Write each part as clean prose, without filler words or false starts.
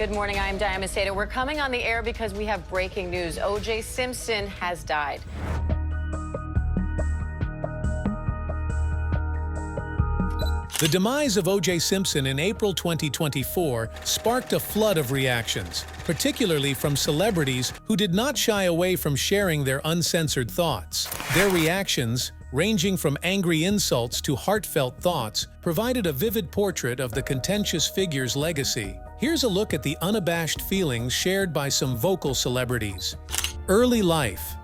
Good morning, I'm Diana Macedo. We're coming on the air because we have breaking news. OJ Simpson has died. The demise of OJ Simpson in April 2024 sparked a flood of reactions, particularly from celebrities who did not shy away from sharing their uncensored thoughts. Their reactions, ranging from angry insults to heartfelt thoughts, provided a vivid portrait of the contentious figure's legacy. Here's a look at the unabashed feelings shared by some vocal celebrities. Early life.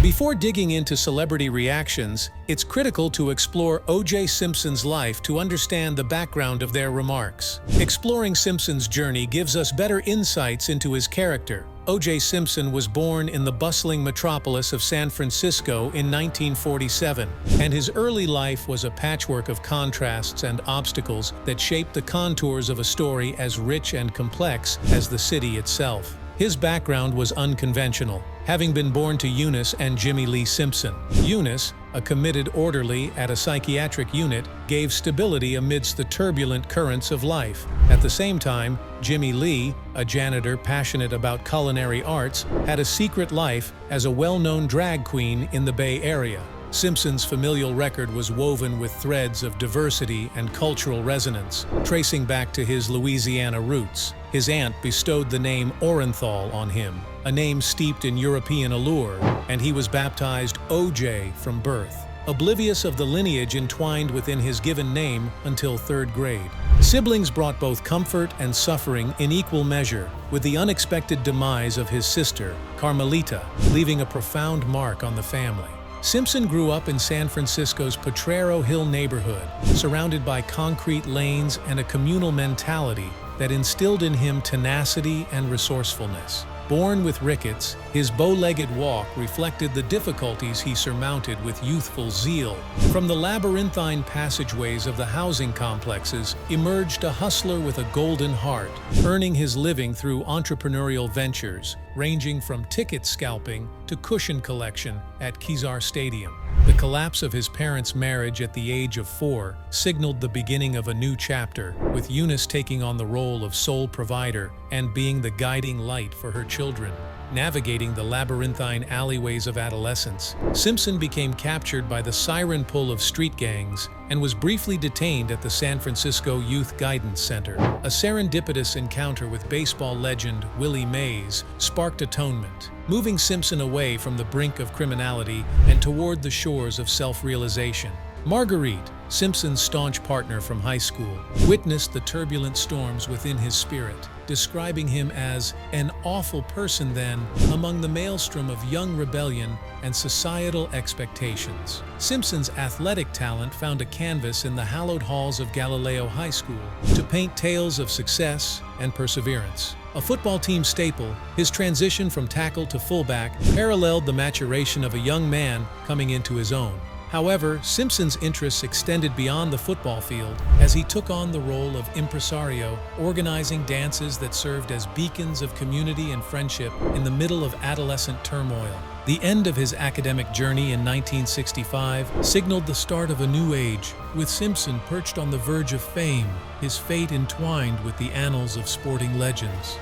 Before digging into celebrity reactions, it's critical to explore OJ Simpson's life to understand the background of their remarks. Exploring Simpson's journey gives us better insights into his character. OJ Simpson was born in the bustling metropolis of San Francisco in 1947, and his early life was a patchwork of contrasts and obstacles that shaped the contours of a story as rich and complex as the city itself. His background was unconventional, having been born to Eunice and Jimmy Lee Simpson. Eunice, a committed orderly at a psychiatric unit, gave stability amidst the turbulent currents of life. At the same time, Jimmy Lee, a janitor passionate about culinary arts, had a secret life as a well-known drag queen in the Bay Area. Simpson's familial record was woven with threads of diversity and cultural resonance, tracing back to his Louisiana roots. His aunt bestowed the name Orenthal on him, a name steeped in European allure, and he was baptized OJ from birth, oblivious of the lineage entwined within his given name until 3rd grade. Siblings brought both comfort and suffering in equal measure, with the unexpected demise of his sister, Carmelita, leaving a profound mark on the family. Simpson grew up in San Francisco's Potrero Hill neighborhood, surrounded by concrete lanes and a communal mentality that instilled in him tenacity and resourcefulness. Born with rickets, his bow-legged walk reflected the difficulties he surmounted with youthful zeal. From the labyrinthine passageways of the housing complexes emerged a hustler with a golden heart, earning his living through entrepreneurial ventures, ranging from ticket scalping to cushion collection at Kezar Stadium. The collapse of his parents' marriage at the age of 4 signaled the beginning of a new chapter, with Eunice taking on the role of sole provider and being the guiding light for her children. Navigating the labyrinthine alleyways of adolescence, Simpson became captured by the siren pull of street gangs and was briefly detained at the San Francisco Youth Guidance Center. A serendipitous encounter with baseball legend Willie Mays sparked atonement, moving Simpson away from the brink of criminality and toward the shores of self-realization. Marguerite, Simpson's staunch partner from high school, witnessed the turbulent storms within his spirit, describing him as an awful person then among the maelstrom of young rebellion and societal expectations. Simpson's athletic talent found a canvas in the hallowed halls of Galileo High School to paint tales of success and perseverance. A football team staple, his transition from tackle to fullback paralleled the maturation of a young man coming into his own. However, Simpson's interests extended beyond the football field as he took on the role of impresario, organizing dances that served as beacons of community and friendship in the middle of adolescent turmoil. The end of his academic journey in 1965 signaled the start of a new age, with Simpson perched on the verge of fame, his fate entwined with the annals of sporting legends.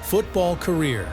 Football career.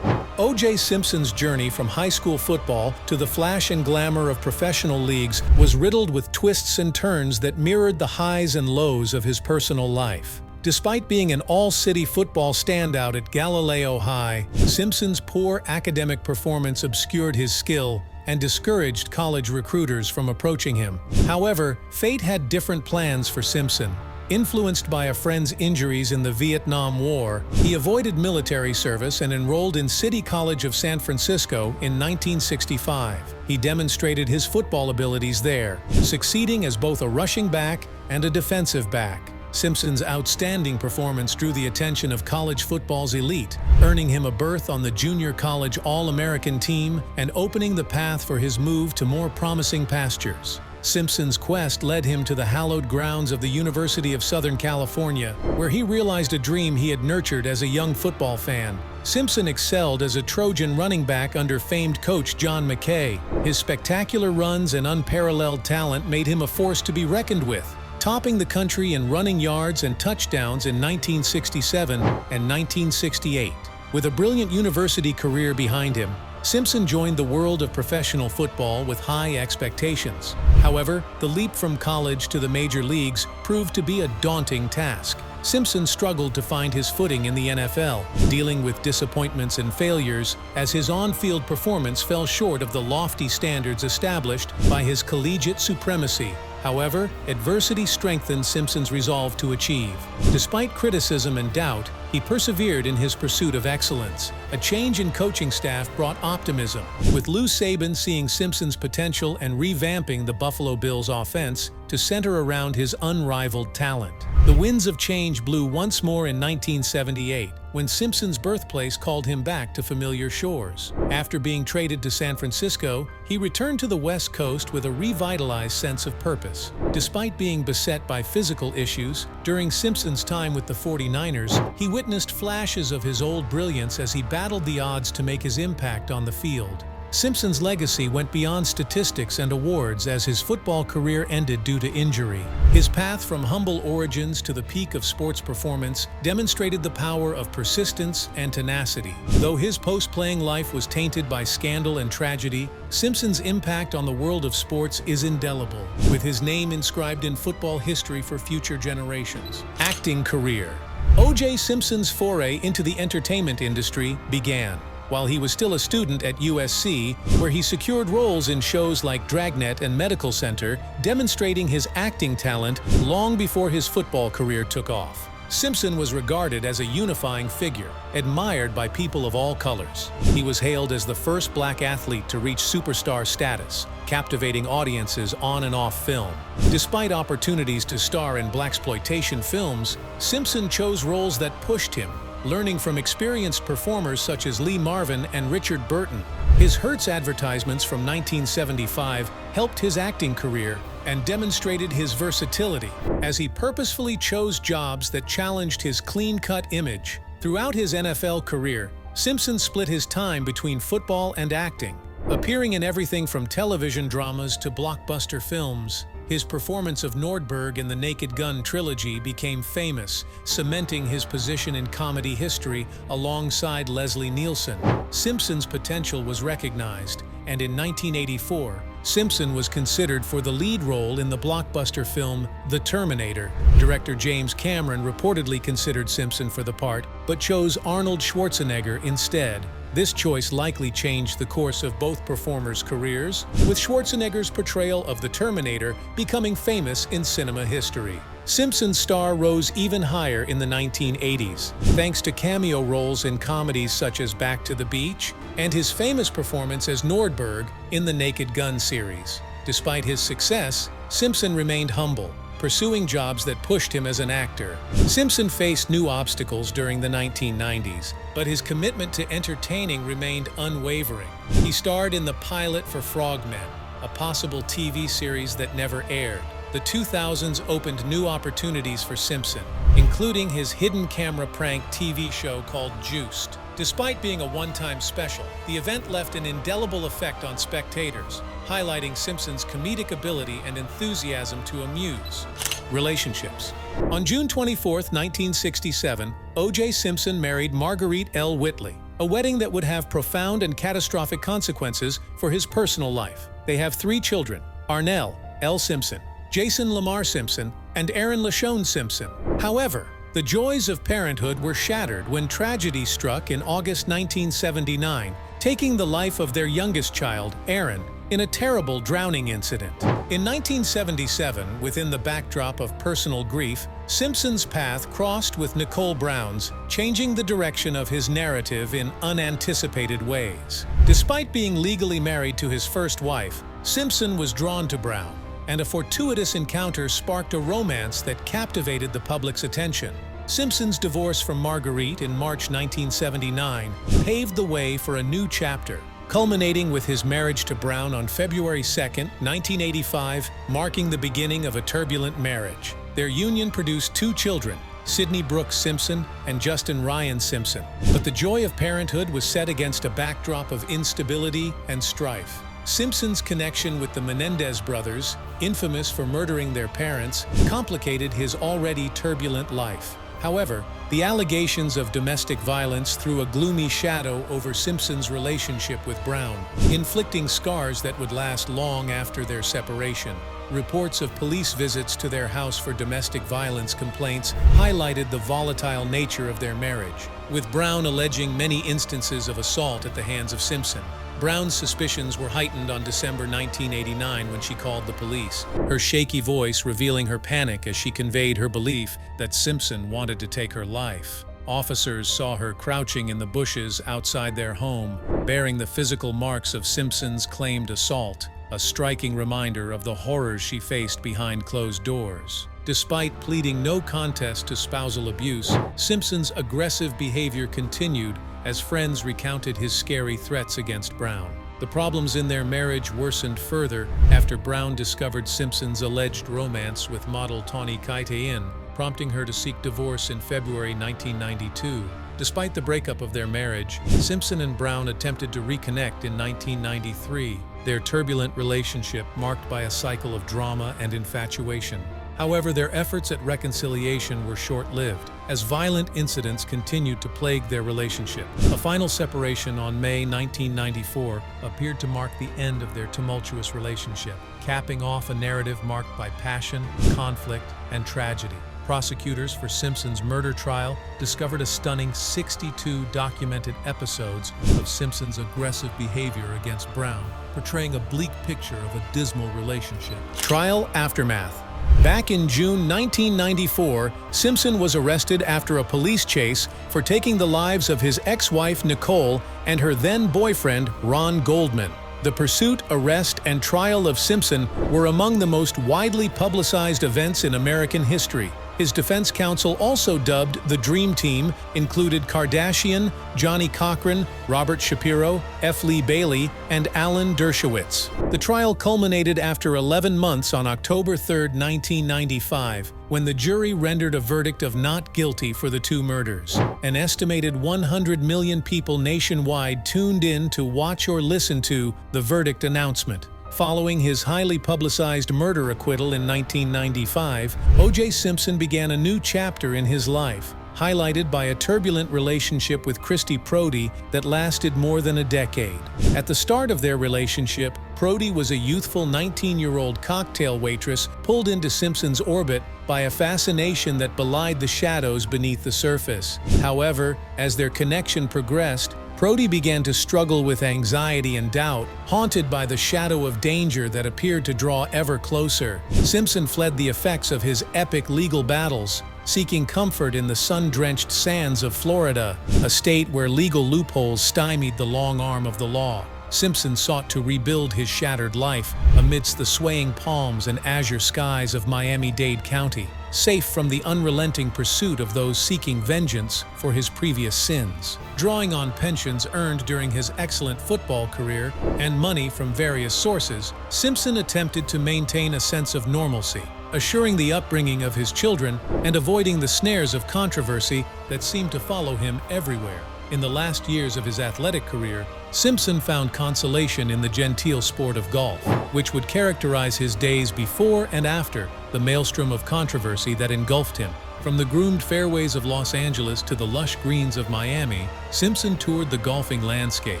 OJ Simpson's journey from high school football to the flash and glamour of professional leagues was riddled with twists and turns that mirrored the highs and lows of his personal life. Despite being an all-city football standout at Galileo High, Simpson's poor academic performance obscured his skill and discouraged college recruiters from approaching him. However, fate had different plans for Simpson. Influenced by a friend's injuries in the Vietnam War, he avoided military service and enrolled in City College of San Francisco in 1965. He demonstrated his football abilities there, succeeding as both a rushing back and a defensive back. Simpson's outstanding performance drew the attention of college football's elite, earning him a berth on the junior college All-American team and opening the path for his move to more promising pastures. Simpson's quest led him to the hallowed grounds of the University of Southern California, where he realized a dream he had nurtured as a young football fan. Simpson excelled as a Trojan running back under famed coach John McKay. His spectacular runs and unparalleled talent made him a force to be reckoned with. topping the country in running yards and touchdowns in 1967 and 1968. With a brilliant university career behind him, Simpson joined the world of professional football with high expectations. However, the leap from college to the major leagues proved to be a daunting task. Simpson struggled to find his footing in the NFL, dealing with disappointments and failures as his on-field performance fell short of the lofty standards established by his collegiate supremacy. However, adversity strengthened Simpson's resolve to achieve. Despite criticism and doubt, he persevered in his pursuit of excellence. A change in coaching staff brought optimism, with Lou Saban seeing Simpson's potential and revamping the Buffalo Bills' offense to center around his unrivaled talent. The winds of change blew once more in 1978, when Simpson's birthplace called him back to familiar shores. After being traded to San Francisco, he returned to the West Coast with a revitalized sense of purpose. Despite being beset by physical issues, during Simpson's time with the 49ers, he witnessed flashes of his old brilliance as he battled the odds to make his impact on the field. Simpson's legacy went beyond statistics and awards as his football career ended due to injury. His path from humble origins to the peak of sports performance demonstrated the power of persistence and tenacity. Though his post-playing life was tainted by scandal and tragedy, Simpson's impact on the world of sports is indelible, with his name inscribed in football history for future generations. Acting career. OJ Simpson's foray into the entertainment industry began while he was still a student at USC, where he secured roles in shows like Dragnet and Medical Center, demonstrating his acting talent long before his football career took off. Simpson was regarded as a unifying figure, admired by people of all colors. He was hailed as the first black athlete to reach superstar status, captivating audiences on and off film. Despite opportunities to star in blaxploitation films, Simpson chose roles that pushed him, learning from experienced performers such as Lee Marvin and Richard Burton. His Hertz advertisements from 1975 helped his acting career and demonstrated his versatility, as he purposefully chose jobs that challenged his clean-cut image. Throughout his NFL career, Simpson split his time between football and acting, appearing in everything from television dramas to blockbuster films. His performance of Nordberg in the Naked Gun trilogy became famous, cementing his position in comedy history alongside Leslie Nielsen. Simpson's potential was recognized, and in 1984, Simpson was considered for the lead role in the blockbuster film The Terminator. Director James Cameron reportedly considered Simpson for the part, but chose Arnold Schwarzenegger instead. This choice likely changed the course of both performers' careers, with Schwarzenegger's portrayal of the Terminator becoming famous in cinema history. Simpson's star rose even higher in the 1980s, thanks to cameo roles in comedies such as Back to the Beach and his famous performance as Nordberg in the Naked Gun series. Despite his success, Simpson remained humble, pursuing jobs that pushed him as an actor. Simpson faced new obstacles during the 1990s, but his commitment to entertaining remained unwavering. He starred in the pilot for Frogmen, a possible TV series that never aired. The 2000s opened new opportunities for Simpson, including his hidden camera prank TV show called Juiced. Despite being a one-time special, the event left an indelible effect on spectators, highlighting Simpson's comedic ability and enthusiasm to amuse. Relationships. On June 24, 1967, O.J. Simpson married Marguerite L. Whitley, a wedding that would have profound and catastrophic consequences for his personal life. They have 3 children: Arnell L. Simpson, Jason Lamar Simpson, and Aaron LaShawn Simpson. However, the joys of parenthood were shattered when tragedy struck in August 1979, taking the life of their youngest child, Aaron, in a terrible drowning incident. In 1977, within the backdrop of personal grief, Simpson's path crossed with Nicole Brown's, changing the direction of his narrative in unanticipated ways. Despite being legally married to his first wife, Simpson was drawn to Brown, and a fortuitous encounter sparked a romance that captivated the public's attention. Simpson's divorce from Marguerite in March 1979 paved the way for a new chapter, culminating with his marriage to Brown on February 2, 1985, marking the beginning of a turbulent marriage. Their union produced 2 children, Sidney Brooks Simpson and Justin Ryan Simpson. But the joy of parenthood was set against a backdrop of instability and strife. Simpson's connection with the Menendez brothers, infamous for murdering their parents, complicated his already turbulent life. However, the allegations of domestic violence threw a gloomy shadow over Simpson's relationship with Brown, inflicting scars that would last long after their separation. Reports of police visits to their house for domestic violence complaints highlighted the volatile nature of their marriage, with Brown alleging many instances of assault at the hands of Simpson. Brown's suspicions were heightened on December 1989 when she called the police, her shaky voice revealing her panic as she conveyed her belief that Simpson wanted to take her life. Officers saw her crouching in the bushes outside their home, bearing the physical marks of Simpson's claimed assault, a striking reminder of the horrors she faced behind closed doors. Despite pleading no contest to spousal abuse, Simpson's aggressive behavior continued as friends recounted his scary threats against Brown. The problems in their marriage worsened further after Brown discovered Simpson's alleged romance with model Tawny Caitlyn, prompting her to seek divorce in February 1992. Despite the breakup of their marriage, Simpson and Brown attempted to reconnect in 1993, their turbulent relationship marked by a cycle of drama and infatuation. However, their efforts at reconciliation were short-lived, as violent incidents continued to plague their relationship. A final separation on May 1994 appeared to mark the end of their tumultuous relationship, capping off a narrative marked by passion, conflict, and tragedy. Prosecutors for Simpson's murder trial discovered a stunning 62 documented episodes of Simpson's aggressive behavior against Brown, portraying a bleak picture of a dismal relationship. Trial aftermath. Back in June 1994, Simpson was arrested after a police chase for taking the lives of his ex-wife Nicole and her then-boyfriend Ron Goldman. The pursuit, arrest, and trial of Simpson were among the most widely publicized events in American history. His defense counsel, also dubbed the Dream Team, included Kardashian, Johnny Cochran, Robert Shapiro, F. Lee Bailey, and Alan Dershowitz. The trial culminated after 11 months on October 3, 1995, when the jury rendered a verdict of not guilty for the two murders. An estimated 100 million people nationwide tuned in to watch or listen to the verdict announcement. Following his highly publicized murder acquittal in 1995, OJ Simpson began a new chapter in his life, highlighted by a turbulent relationship with Christy Prody that lasted more than a decade. At the start of their relationship, Prody was a youthful 19-year-old cocktail waitress pulled into Simpson's orbit by a fascination that belied the shadows beneath the surface. However, as their connection progressed, Prody began to struggle with anxiety and doubt, haunted by the shadow of danger that appeared to draw ever closer. Simpson fled the effects of his epic legal battles, seeking comfort in the sun-drenched sands of Florida, a state where legal loopholes stymied the long arm of the law. Simpson sought to rebuild his shattered life amidst the swaying palms and azure skies of Miami-Dade County, safe from the unrelenting pursuit of those seeking vengeance for his previous sins. Drawing on pensions earned during his excellent football career and money from various sources, Simpson attempted to maintain a sense of normalcy, assuring the upbringing of his children and avoiding the snares of controversy that seemed to follow him everywhere. In the last years of his athletic career, Simpson found consolation in the genteel sport of golf, which would characterize his days before and after the maelstrom of controversy that engulfed him. From the groomed fairways of Los Angeles to the lush greens of Miami, Simpson toured the golfing landscape,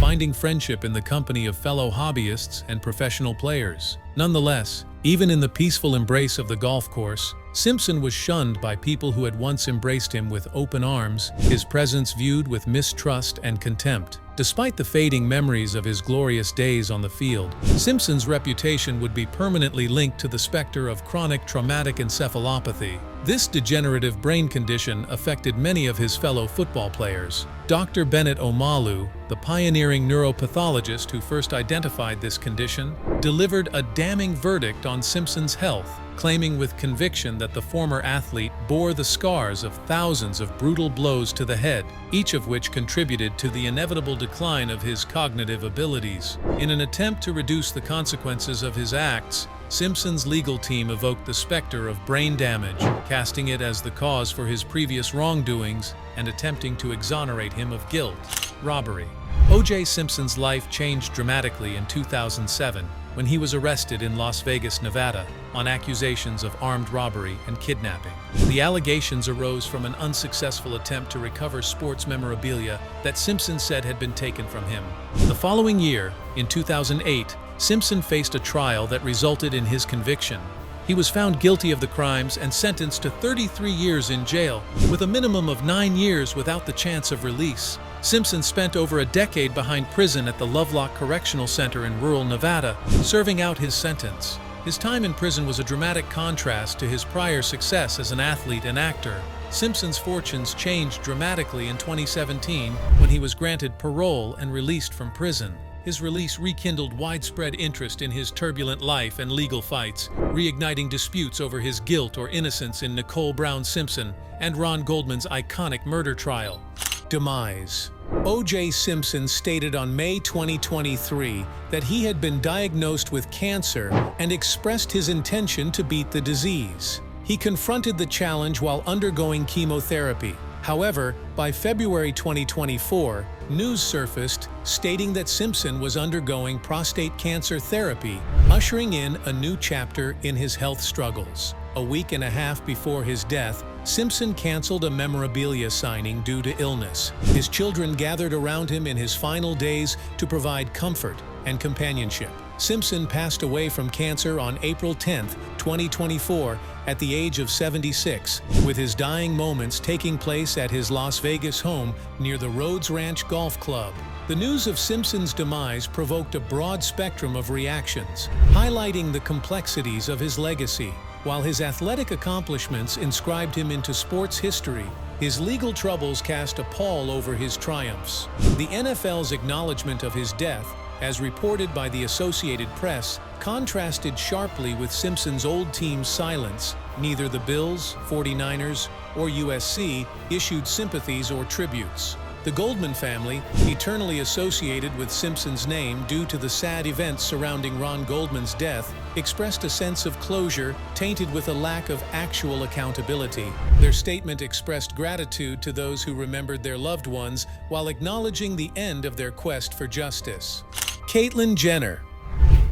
finding friendship in the company of fellow hobbyists and professional players. Nonetheless, even in the peaceful embrace of the golf course, Simpson was shunned by people who had once embraced him with open arms, his presence viewed with mistrust and contempt. Despite the fading memories of his glorious days on the field, Simpson's reputation would be permanently linked to the specter of chronic traumatic encephalopathy. This degenerative brain condition affected many of his fellow football players. Dr. Bennett Omalu, the pioneering neuropathologist who first identified this condition, delivered a damning verdict on Simpson's health, claiming with conviction that the former athlete bore the scars of thousands of brutal blows to the head, each of which contributed to the inevitable decline of his cognitive abilities. In an attempt to reduce the consequences of his acts, Simpson's legal team evoked the specter of brain damage, casting it as the cause for his previous wrongdoings and attempting to exonerate him of guilt. Robbery. OJ Simpson's life changed dramatically in 2007 when he was arrested in Las Vegas, Nevada, on accusations of armed robbery and kidnapping. The allegations arose from an unsuccessful attempt to recover sports memorabilia that Simpson said had been taken from him. The following year, in 2008, Simpson faced a trial that resulted in his conviction. He was found guilty of the crimes and sentenced to 33 years in jail, with a minimum of 9 years without the chance of release. Simpson spent over a decade behind prison at the Lovelock Correctional Center in rural Nevada, serving out his sentence. His time in prison was a dramatic contrast to his prior success as an athlete and actor. Simpson's fortunes changed dramatically in 2017 when he was granted parole and released from prison. His release rekindled widespread interest in his turbulent life and legal fights, reigniting disputes over his guilt or innocence in Nicole Brown Simpson and Ron Goldman's iconic murder trial. Demise. O.J. Simpson stated on May 2023 that he had been diagnosed with cancer and expressed his intention to beat the disease. He confronted the challenge while undergoing chemotherapy. However, by February 2024, news surfaced stating that Simpson was undergoing prostate cancer therapy, ushering in a new chapter in his health struggles. A week and a half before his death, Simpson canceled a memorabilia signing due to illness. His children gathered around him in his final days to provide comfort and companionship. Simpson passed away from cancer on April 10, 2024, at the age of 76, with his dying moments taking place at his Las Vegas home near the Rhodes Ranch Golf Club. The news of Simpson's demise provoked a broad spectrum of reactions, highlighting the complexities of his legacy. While his athletic accomplishments inscribed him into sports history, his legal troubles cast a pall over his triumphs. The NFL's acknowledgement of his death, as reported by the Associated Press, contrasted sharply with Simpson's old team's silence. Neither the Bills, 49ers, or USC issued sympathies or tributes. The Goldman family, eternally associated with Simpson's name due to the sad events surrounding Ron Goldman's death, expressed a sense of closure tainted with a lack of actual accountability. Their statement expressed gratitude to those who remembered their loved ones while acknowledging the end of their quest for justice. Caitlyn Jenner.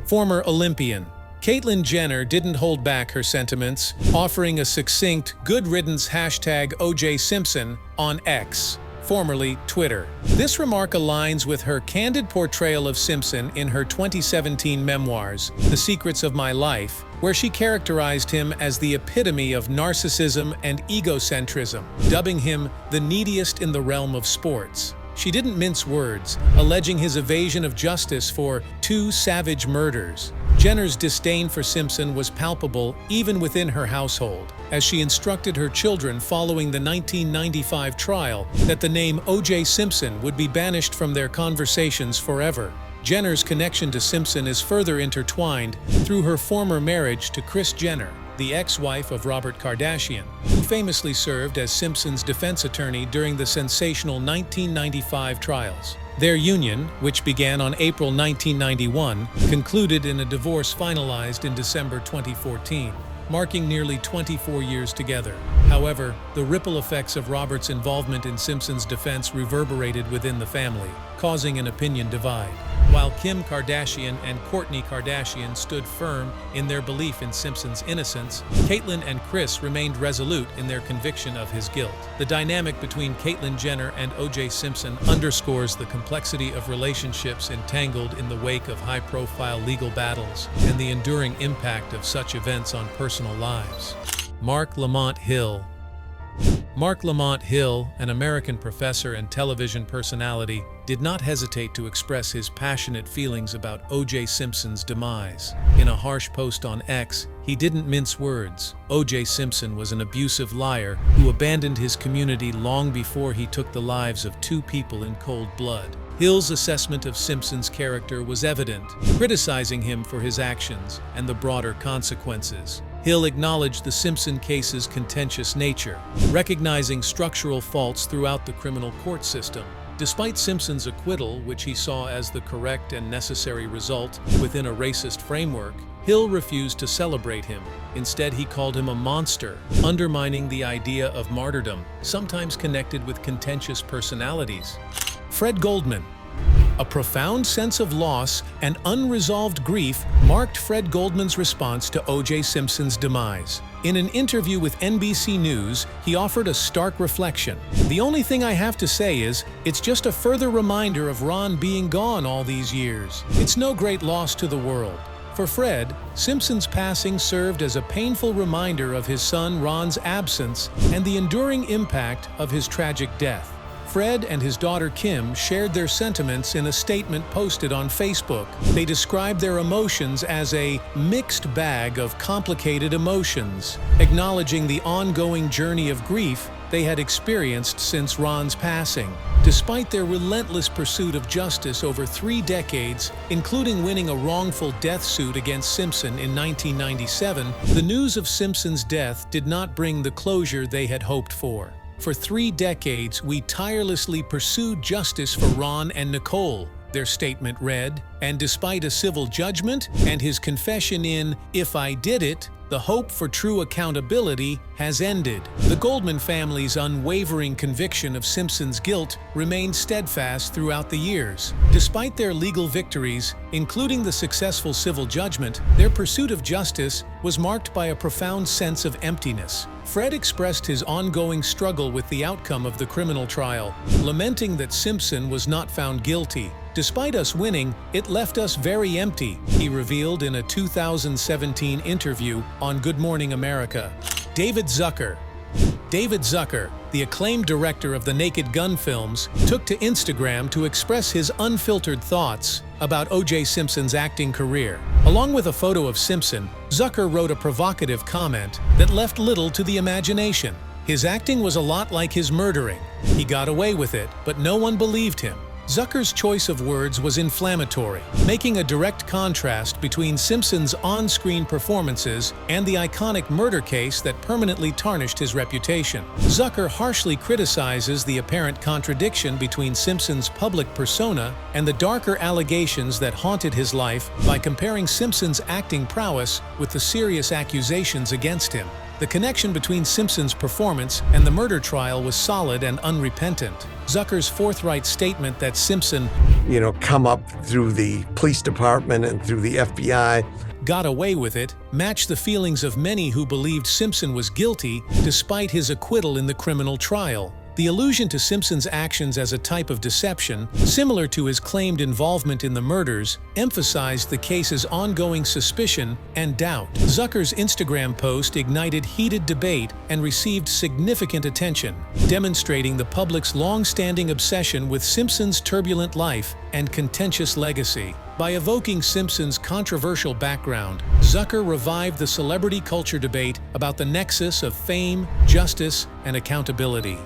Former Olympian. Caitlyn Jenner didn't hold back her sentiments, offering a succinct "good riddance" hashtag OJ Simpson on X, formerly Twitter. This remark aligns with her candid portrayal of Simpson in her 2017 memoirs, The Secrets of My Life, where she characterized him as the epitome of narcissism and egocentrism, dubbing him the neediest in the realm of sports. She didn't mince words, alleging his evasion of justice for 2 savage murders. Jenner's disdain for Simpson was palpable even within her household, as she instructed her children following the 1995 trial that the name O.J. Simpson would be banished from their conversations forever. Jenner's connection to Simpson is further intertwined through her former marriage to Kris Jenner, the ex-wife of Robert Kardashian, who famously served as Simpson's defense attorney during the sensational 1995 trials. Their union, which began on April 1991, concluded in a divorce finalized in December 2014, marking nearly 24 years together. However, the ripple effects of Robert's involvement in Simpson's defense reverberated within the family, causing an opinion divide. While Kim Kardashian and Kourtney Kardashian stood firm in their belief in Simpson's innocence, Caitlyn and Kris remained resolute in their conviction of his guilt. The dynamic between Caitlyn Jenner and O.J. Simpson underscores the complexity of relationships entangled in the wake of high-profile legal battles and the enduring impact of such events on personal lives. Lamont Hill. Lamont Hill, an American professor and television personality, did not hesitate to express his passionate feelings about O.J. Simpson's demise. In a harsh post on X, he didn't mince words. O.J. Simpson was an abusive liar who abandoned his community long before he took the lives of 2 people in cold blood. Hill's assessment of Simpson's character was evident, criticizing him for his actions and the broader consequences. Hill acknowledged the Simpson case's contentious nature, recognizing structural faults throughout the criminal court system. Despite Simpson's acquittal, which he saw as the correct and necessary result within a racist framework, Hill refused to celebrate him. Instead, he called him a monster, undermining the idea of martyrdom, sometimes connected with contentious personalities. Fred Goldman. A profound sense of loss and unresolved grief marked Fred Goldman's response to O.J. Simpson's demise. In an interview with NBC News, he offered a stark reflection. "The only thing I have to say is, it's just a further reminder of Ron being gone all these years. It's no great loss to the world." For Fred, Simpson's passing served as a painful reminder of his son Ron's absence and the enduring impact of his tragic death. Fred and his daughter Kim shared their sentiments in a statement posted on Facebook. They described their emotions as a mixed bag of complicated emotions, acknowledging the ongoing journey of grief they had experienced since Ron's passing. Despite their relentless pursuit of justice over 3 decades, including winning a wrongful death suit against Simpson in 1997, the news of Simpson's death did not bring the closure they had hoped for. "For 3 decades, we tirelessly pursued justice for Ron and Nicole," their statement read, "and despite a civil judgment and his confession in 'If I Did It,' the hope for true accountability has ended." The Goldman family's unwavering conviction of Simpson's guilt remained steadfast throughout the years. Despite their legal victories, including the successful civil judgment, their pursuit of justice was marked by a profound sense of emptiness. Fred expressed his ongoing struggle with the outcome of the criminal trial, lamenting that Simpson was not found guilty. "Despite us winning, it left us very empty," he revealed in a 2017 interview on Good Morning America. David Zucker, the acclaimed director of the Naked Gun films, took to Instagram to express his unfiltered thoughts about O.J. Simpson's acting career. Along with a photo of Simpson, Zucker wrote a provocative comment that left little to the imagination. "His acting was a lot like his murdering. He got away with it, but no one believed him." Zucker's choice of words was inflammatory, making a direct contrast between Simpson's on-screen performances and the iconic murder case that permanently tarnished his reputation. Zucker harshly criticizes the apparent contradiction between Simpson's public persona and the darker allegations that haunted his life by comparing Simpson's acting prowess with the serious accusations against him. The connection between Simpson's performance and the murder trial was solid and unrepentant. Zucker's forthright statement that Simpson, come up through the police department and through the FBI, got away with it, matched the feelings of many who believed Simpson was guilty despite his acquittal in the criminal trial. The allusion to Simpson's actions as a type of deception, similar to his claimed involvement in the murders, emphasized the case's ongoing suspicion and doubt. Zucker's Instagram post ignited heated debate and received significant attention, demonstrating the public's long-standing obsession with Simpson's turbulent life and contentious legacy. By evoking Simpson's controversial background, Zucker revived the celebrity culture debate about the nexus of fame, justice, and accountability.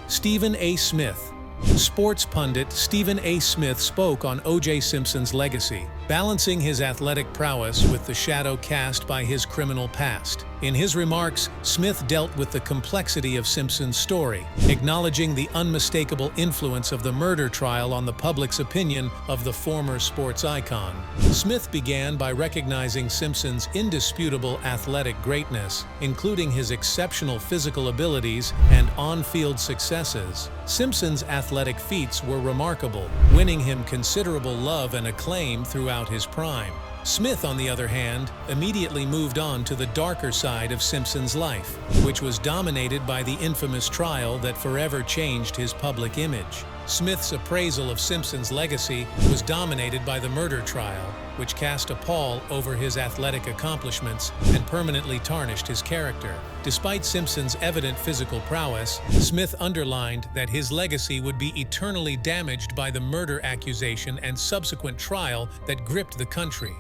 Stephen A. Smith. Sports pundit Stephen A. Smith spoke on O.J. Simpson's legacy, balancing his athletic prowess with the shadow cast by his criminal past. In his remarks, Smith dealt with the complexity of Simpson's story, acknowledging the unmistakable influence of the murder trial on the public's opinion of the former sports icon. Smith began by recognizing Simpson's indisputable athletic greatness, including his exceptional physical abilities and on-field successes. Simpson's athletic feats were remarkable, winning him considerable love and acclaim throughout his prime. Smith, on the other hand, immediately moved on to the darker side of Simpson's life, which was dominated by the infamous trial that forever changed his public image. Smith's appraisal of Simpson's legacy was dominated by the murder trial, which cast a pall over his athletic accomplishments and permanently tarnished his character. Despite Simpson's evident physical prowess, Smith underlined that his legacy would be eternally damaged by the murder accusation and subsequent trial that gripped the country.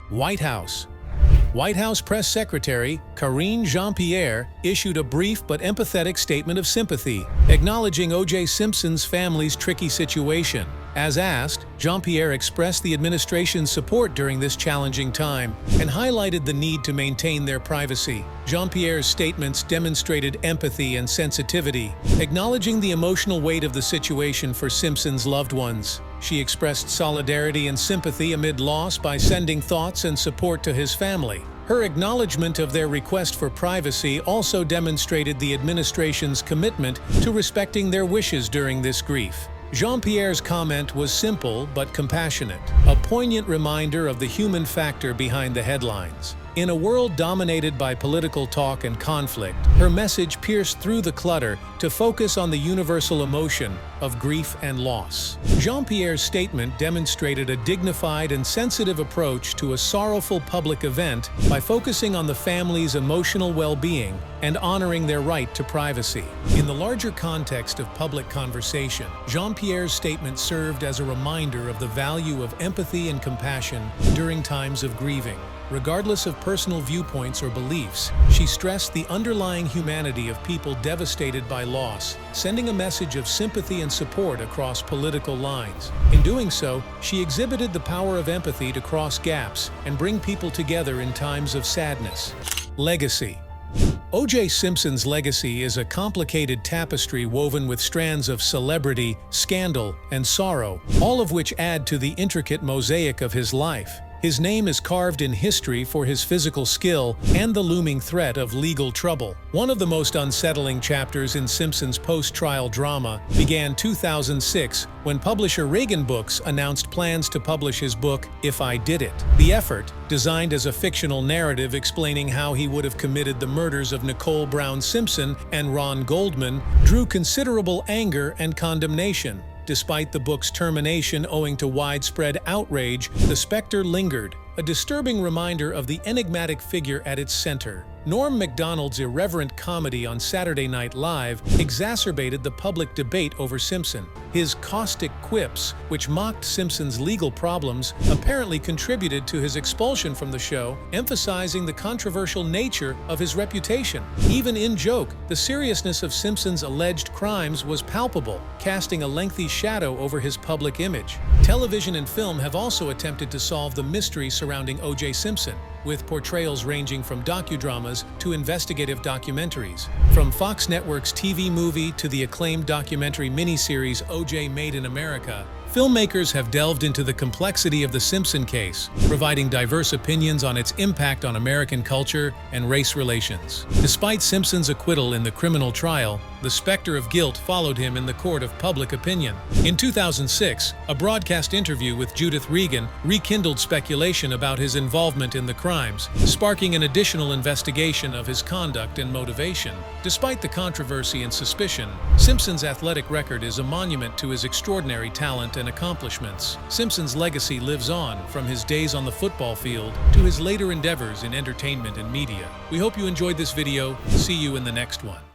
White House. White House Press Secretary Karine Jean-Pierre issued a brief but empathetic statement of sympathy, acknowledging O.J. Simpson's family's tricky situation. As asked, Jean-Pierre expressed the administration's support during this challenging time and highlighted the need to maintain their privacy. Jean-Pierre's statements demonstrated empathy and sensitivity, acknowledging the emotional weight of the situation for Simpson's loved ones. She expressed solidarity and sympathy amid loss by sending thoughts and support to his family. Her acknowledgement of their request for privacy also demonstrated the administration's commitment to respecting their wishes during this grief. Jean-Pierre's comment was simple but compassionate, a poignant reminder of the human factor behind the headlines. In a world dominated by political talk and conflict, her message pierced through the clutter to focus on the universal emotion of grief and loss. Jean-Pierre's statement demonstrated a dignified and sensitive approach to a sorrowful public event by focusing on the family's emotional well-being and honoring their right to privacy. In the larger context of public conversation, Jean-Pierre's statement served as a reminder of the value of empathy and compassion during times of grieving. Regardless of personal viewpoints or beliefs, she stressed the underlying humanity of people devastated by loss, sending a message of sympathy and support across political lines. In doing so, she exhibited the power of empathy to cross gaps and bring people together in times of sadness. Legacy. OJ Simpson's legacy is a complicated tapestry woven with strands of celebrity, scandal, and sorrow, all of which add to the intricate mosaic of his life. His name is carved in history for his physical skill and the looming threat of legal trouble. One of the most unsettling chapters in Simpson's post-trial drama began 2006 when publisher Reagan Books announced plans to publish his book, If I Did It. The effort, designed as a fictional narrative explaining how he would have committed the murders of Nicole Brown Simpson and Ron Goldman, drew considerable anger and condemnation. Despite the book's termination owing to widespread outrage, the specter lingered, a disturbing reminder of the enigmatic figure at its center. Norm Macdonald's irreverent comedy on Saturday Night Live exacerbated the public debate over Simpson. His caustic quips, which mocked Simpson's legal problems, apparently contributed to his expulsion from the show, emphasizing the controversial nature of his reputation. Even in joke, the seriousness of Simpson's alleged crimes was palpable, casting a lengthy shadow over his public image. Television and film have also attempted to solve the mystery surrounding O.J. Simpson, with portrayals ranging from docudramas to investigative documentaries. From Fox Network's TV movie to the acclaimed documentary miniseries O.J. Made in America, filmmakers have delved into the complexity of the Simpson case, providing diverse opinions on its impact on American culture and race relations. Despite Simpson's acquittal in the criminal trial, the specter of guilt followed him in the court of public opinion. In 2006, a broadcast interview with Judith Regan rekindled speculation about his involvement in the crimes, sparking an additional investigation of his conduct and motivation. Despite the controversy and suspicion, Simpson's athletic record is a monument to his extraordinary talent and accomplishments. Simpson's legacy lives on, from his days on the football field to his later endeavors in entertainment and media. We hope you enjoyed this video. See you in the next one.